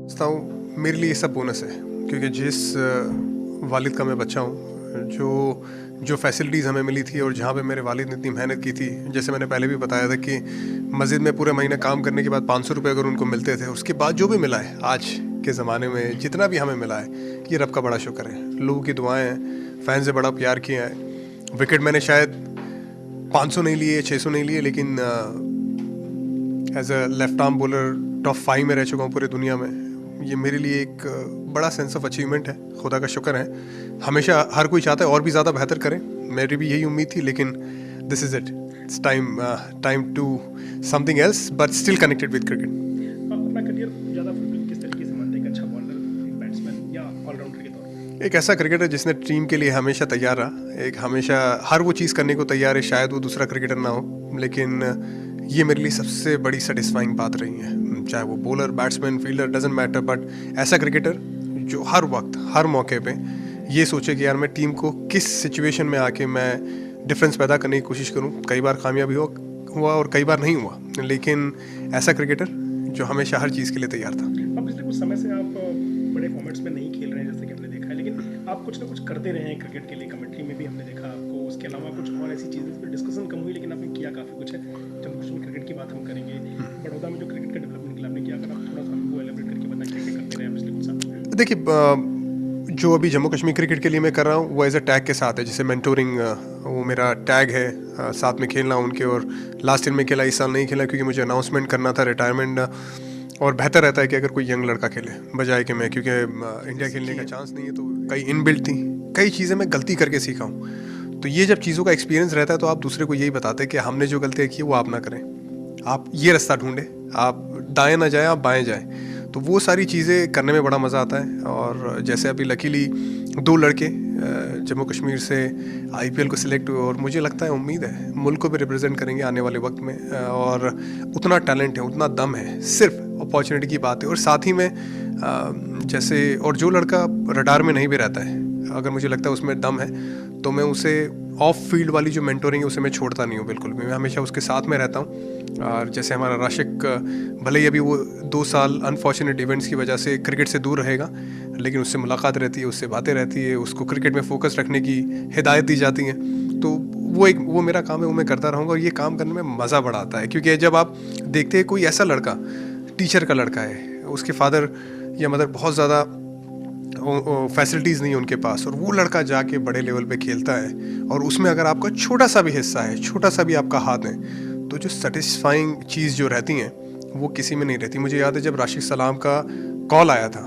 समझता हूँ मेरे लिए ये सब बोनस है, क्योंकि जिस वालिद का मैं बच्चा हूँ, जो जो फैसिलिटीज़ हमें मिली थी और जहाँ पे मेरे वालिद ने इतनी मेहनत की थी, जैसे मैंने पहले भी बताया था कि मस्जिद में पूरे महीने काम करने के बाद 500 रुपये अगर उनको मिलते थे, उसके बाद जो भी मिला है आज के ज़माने में, जितना भी हमें मिला है, ये रब का बड़ा शुक्र है। लोगों की दुआएं हैं, फैन से बड़ा प्यार किया है। विकेट मैंने शायद 500 नहीं लिए, 600 नहीं लिए, लेकिन as a left arm bowler top 5 में रह चुका हूँ पूरी दुनिया में। ये मेरे लिए एक बड़ा सेंस ऑफ अचीवमेंट है, खुदा का शुक्र है। हमेशा हर कोई चाहता है और भी ज़्यादा बेहतर करें, मेरी भी यही उम्मीद थी, लेकिन this is it's time to something else, but still connected with cricket. अपना करियर ज़्यादा फुलफिल किस तरीके से मानते हैं, एक अच्छा बॉलर, एक बैट्समैन या ऑलराउंडर के तौर पर? एक ऐसा क्रिकेटर जिसने टीम के लिए हमेशा तैयार रहा, एक हमेशा हर वो चीज़ करने को तैयार है, शायद वो दूसरा क्रिकेटर ना हो, लेकिन ये मेरे लिए सबसे बड़ी सेटिस्फाइंग बात रही है। चाहे वो bowler, batsman, fielder, doesn't matter, but ऐसा क्रिकेटर जो हर वक्त, हर मौके पे ये सोचे कि यार मैं टीम को किस सिचुएशन में आके मैं डिफरेंस पैदा करने की कोशिश करूं। कई बार कामयाबी हुआ और कई बार नहीं हुआ, लेकिन ऐसा क्रिकेटर जो हमेशा हर चीज़ के लिए तैयार था। अब पिछले कुछ समय से आप बड़े फॉर्मेट्स में नहीं खेल रहे हैं, जैसे कि हमने देखा है, लेकिन आप कुछ ना कुछ करते रहे हैं क्रिकेट के लिए। कमेंट्री में भी हमने देखा आपको, उसके अलावा कुछ और ऐसी चीज़ें जिस पर डिस्कशन कम हुई, लेकिन आपने किया काफ़ी कुछ है। जम्मू कश्मीर क्रिकेट की बात हम करेंगे, बड़ौदा में जो क्रिकेट का डेवलपमेंट के लिए आपने किया, अगर आप थोड़ा सा हमको एलेबरेट करके बताएं क्या क्या करते रहे हैं पिछले कुछ साल? देखिए, जो अभी जम्मू कश्मीर क्रिकेट के लिए मैं कर रहा हूँ वो एज अ टैग के साथ है, जैसे मेंटोरिंग, वो मेरा टैग है, साथ में खेलना उनके। और लास्ट ईयर में खेला, इस साल नहीं खेला क्योंकि मुझे अनाउंसमेंट करना था रिटायरमेंट। और बेहतर रहता है कि अगर कोई यंग लड़का खेले बजाय कि मैं, क्योंकि इंडिया खेलने का चांस नहीं है, तो कई इनबिल्ट थी, कई चीज़ें मैं गलती करके सीखा हूँ। तो ये जब चीज़ों का एक्सपीरियंस रहता है तो आप दूसरे को यही बताते हैं कि हमने जो गलतियाँ की वो आप ना करें, आप ये रास्ता ढूंढें, आप दाएं ना जाएं, आप बाएं जाएं। तो वो सारी चीज़ें करने में बड़ा मज़ा आता है। और जैसे अभी लकीली 2 लड़के जम्मू कश्मीर से आईपीएल को सिलेक्ट हुए, और मुझे लगता है, उम्मीद है, मुल्क को भी रिप्रेजेंट करेंगे आने वाले वक्त में। और उतना टैलेंट है, उतना दम है, सिर्फ अपॉर्चुनिटी की बात है। और साथ ही में जैसे, और जो लड़का रडार में नहीं भी रहता है, अगर मुझे लगता है उसमें दम है, तो मैं उसे ऑफ फील्ड वाली जो मेंटोरिंग है उसे मैं छोड़ता नहीं हूँ बिल्कुल भी, मैं हमेशा उसके साथ में रहता हूँ। और जैसे हमारा राशिक, भले ही अभी वो 2 साल अनफॉर्चुनेट इवेंट्स की वजह से क्रिकेट से दूर रहेगा, लेकिन उससे मुलाकात रहती है, उससे बातें रहती है, उसको क्रिकेट में फोकस रखने की हिदायत दी जाती है। तो वो मेरा काम है, वो मैं करता रहूँगा। और ये काम करने में मज़ा बड़ा आता है, क्योंकि जब आप देखते हैं कोई ऐसा लड़का, टीचर का लड़का है, उसके फादर या मदर बहुत ज़्यादा फैसिलिटीज़ नहीं है उनके पास, और वो लड़का जाके बड़े लेवल पे खेलता है, और उसमें अगर आपका छोटा सा भी हिस्सा है, छोटा सा भी आपका हाथ है, तो जो सेटिस्फाइंग चीज़ जो रहती हैं वो किसी में नहीं रहती। मुझे याद है जब राशिद सलाम का कॉल आया था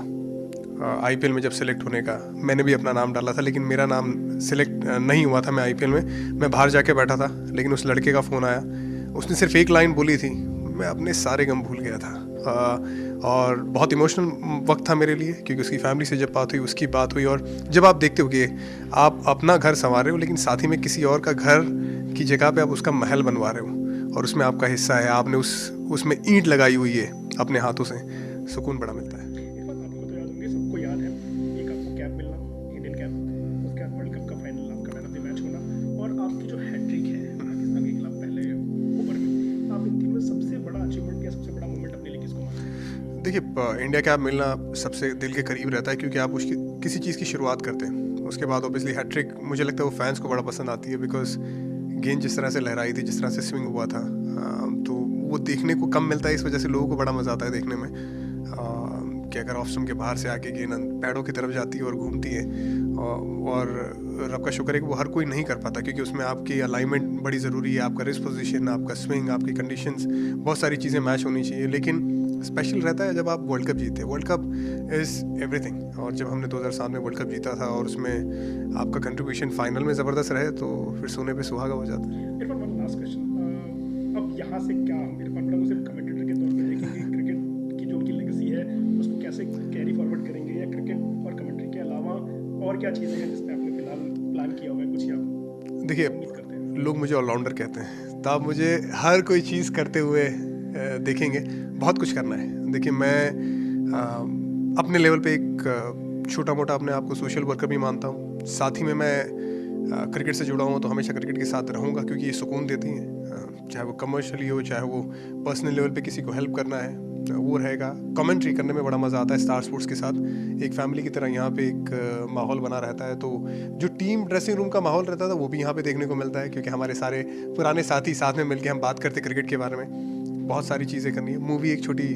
आईपीएल में जब सेलेक्ट होने का, मैंने भी अपना नाम डाला था, लेकिन मेरा नाम सेलेक्ट नहीं हुआ था। मैं आईपीएल में, मैं बाहर जाके बैठा था, लेकिन उस लड़के का फ़ोन आया, उसने सिर्फ एक लाइन बोली थी, मैं अपने सारे गम भूल गया था। और बहुत इमोशनल वक्त था मेरे लिए, क्योंकि उसकी फैमिली से जब बात हुई, उसकी बात हुई, और जब आप देखते हो कि आप अपना घर संवार रहे हो, लेकिन साथ ही में किसी और का घर की जगह पे आप उसका महल बनवा रहे हो, और उसमें आपका हिस्सा है, आपने उसमें ईंट लगाई हुई है अपने हाथों से, सुकून बड़ा मिलता है। एक बात आपको तो याद होंगे, सबको याद है, एक आपको कैप मिलना, इंडियन कैप, उसके बाद वर्ल्ड कप का फाइनल, आपका मैन ऑफ द मैच होना, और आपकी जो हैट्रिक है पाकिस्तान के खिलाफ पहले ओवर में, आप इन तीनों में सबसे बड़ा अचीवमेंट या सबसे बड़ा मोमेंट अपने लिए किसको मानते हैं? देखिए, इंडिया कैप मिलना सबसे दिल के करीब रहता है, क्योंकि आप उसकी किसी चीज़ की शुरुआत करते हैं। उसके बाद ऑब्वियसली हैट्रिक, मुझे लगता है वो फैंस को बड़ा पसंद आती है, बिकॉज गेंद जिस तरह से लहराई थी, जिस तरह से स्विंग हुआ था, तो वो देखने को कम मिलता है, इस वजह से लोगों को बड़ा मज़ा आता है देखने में। कि अगर ऑफ स्टंप के बाहर से आके गेंद पैडों की तरफ जाती है और घूमती है, और रब का शुक्र है कि वो हर कोई नहीं कर पाता, क्योंकि उसमें आपकी अलाइनमेंट बड़ी ज़रूरी है, आपका रिस्ट पोजीशन, आपका स्विंग, आपकी कंडीशंस, बहुत सारी चीज़ें मैच होनी चाहिए। लेकिन स्पेशल रहता है जब आप वर्ल्ड कप जीते। World cup is everything. और जब हमने 2007 में वर्ल्ड कप जीता था, और उसमें आपका कंट्रीब्यूशन फाइनल में ज़बरदस्त रहे, तो फिर सोने पे सुहागा हो जाता है। इरफान, वन लास्ट क्वेश्चन, अब यहाँ से क्या हम इरफान पठान को सिर्फ कमेंटेटर के तौर पे देखेंगे, क्रिकेट की जो उनकी लेगेसी है उसको कैसे कैरी फॉरवर्ड करेंगे, या क्रिकेट और कमेंट्री के अलावा और क्या चीज़ें हैं जिस पे आपने फिलहाल प्लान किया हुआ है, कुछ या देखिए, उम्मीद करते हैं? लोग मुझे ऑलराउंडर कहते हैं, तो आप मुझे हर कोई चीज़ करते हुए देखेंगे। बहुत कुछ करना है। देखिए, मैं अपने लेवल पे एक छोटा मोटा अपने आप को सोशल वर्कर भी मानता हूँ। साथ ही में मैं क्रिकेट से जुड़ा हूँ, तो हमेशा क्रिकेट के साथ रहूँगा, क्योंकि ये सुकून देती हैं। चाहे वो कमर्शियली हो, चाहे वो पर्सनल लेवल पे किसी को हेल्प करना है, वो रहेगा। कमेंट्री करने में बड़ा मज़ा आता है स्टार स्पोर्ट्स के साथ। एक फैमिली की तरह यहाँ पे एक माहौल बना रहता है, तो जो टीम ड्रेसिंग रूम का माहौल रहता था वो भी यहाँ पे देखने को मिलता है, क्योंकि हमारे सारे पुराने साथी साथ में मिलके हम बात करते क्रिकेट के बारे में। बहुत सारी चीज़ें करनी है। मूवी एक छोटी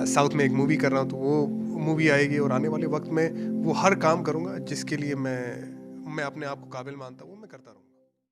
साउथ में एक मूवी कर रहा हूँ, तो वो मूवी आएगी और आने वाले वक्त में वो हर काम करूँगा जिसके लिए मैं अपने आप को काबिल मानता हूँ।